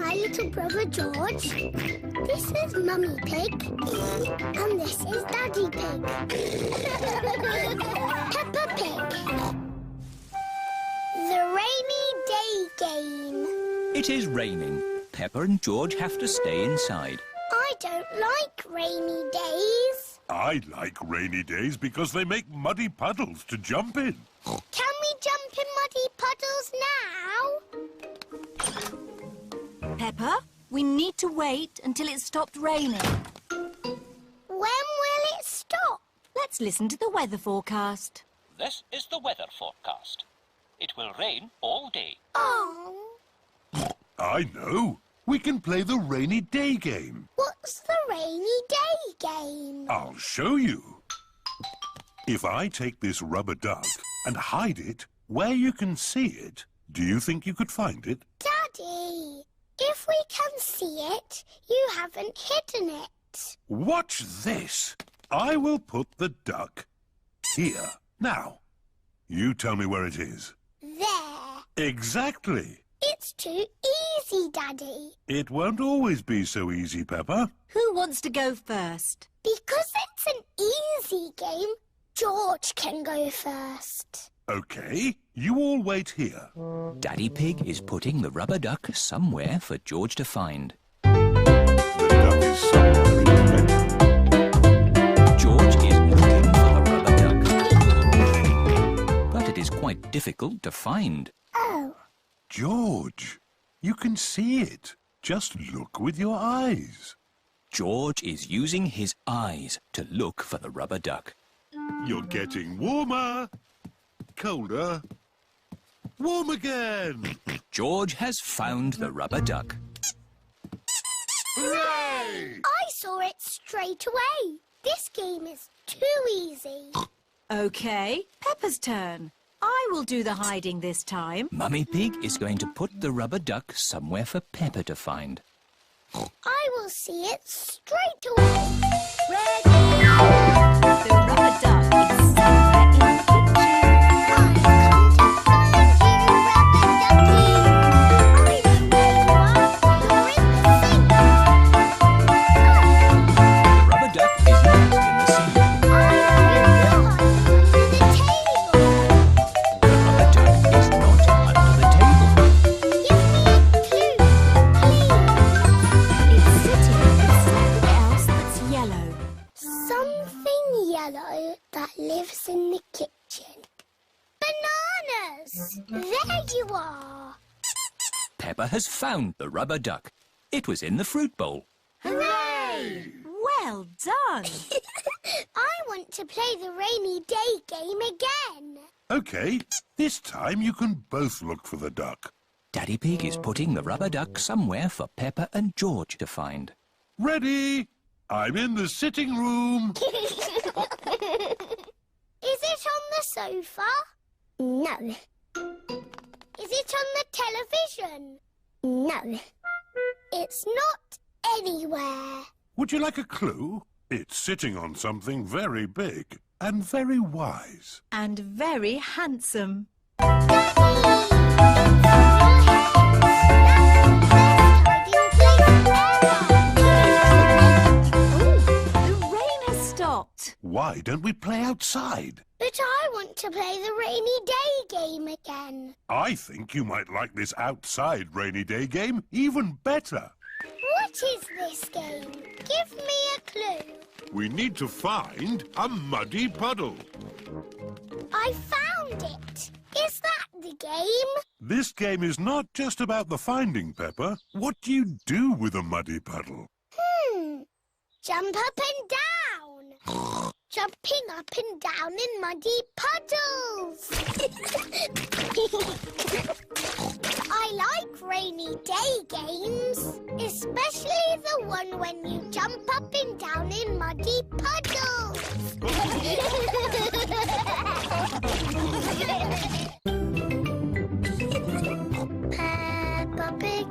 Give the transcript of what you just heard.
my little brother George. This is Mummy Pig. And this is Daddy Pig. Peppa Pig. The rainy day game. It is raining. Peppa and George have to stay inside. I don't like rainy days. I like rainy days because they make muddy puddles to jump in. Can we jump in muddy puddles now? Peppa, we need to wait until it stopped raining. When will it stop? Let's listen to the weather forecast. This is the weather forecast. It will rain all day. Oh. I know. We can play the rainy day game. What's the rainy day game? I'll show you. If I take this rubber duck and hide it where you can see it, do you think you could find it? Daddy, if we can see it, you haven't hidden it. Watch this. I will put the duck here. Now, you tell me where it is. There. Exactly. It's too easy, Daddy. It won't always be so easy, Peppa. Who wants to go first? Because it's an easy game, George can go first. OK, you all wait here. Daddy Pig is putting the rubber duck somewhere for George to find. The duck is somewhere in the bedroom. George is looking for the rubber duck. But it is quite difficult to find. Oh. George, you can see it. Just look with your eyes. George is using his eyes to look for the rubber duck. You're getting warmer, colder, warm again. George has found the rubber duck. Hooray! I saw it straight away. This game is too easy. OK, Peppa's turn. I will do the hiding this time. Mummy Pig is going to put the rubber duck somewhere for Peppa to find. I will see it straight away. Ready? The rubber duck is somewhere in the kitchen. I've come to find you, Rubber Ducky. I know where you are. You're in the sink. The rubber duck is not in the sink. I know you're hiding under the table. The rubber duck is not under the table. Give me a clue, please. It's sitting with something else that's yellow. Something yellow that lives in the kitchen. Bananas! There you are. Peppa has found the rubber duck. It was in the fruit bowl. Hooray! Well done. I want to play the rainy day game again. OK, this time you can both look for the duck. Daddy Pig is putting the rubber duck somewhere for Peppa and George to find. Ready? I'm in the sitting room. Is it on the sofa? No. Is it on the television? No. It's not anywhere. Would you like a clue? It's sitting on something very big and very wise. And very handsome. Daddy! It's on your head. That's the best hiding place ever. The rain has stopped. Why don't we play outside? But I want to play the rainy day game again. I think you might like this outside rainy day game even better. What is this game? Give me a clue. We need to find a muddy puddle. I found it. Is that the game? This game is not just about the finding, Peppa. What do you do with a muddy puddle? Jump up and down. Jumping up and down in muddy puddles. I like rainy day games, especially the one when you jump up and down in muddy puddles. Peppa Pig. Peppa Pig.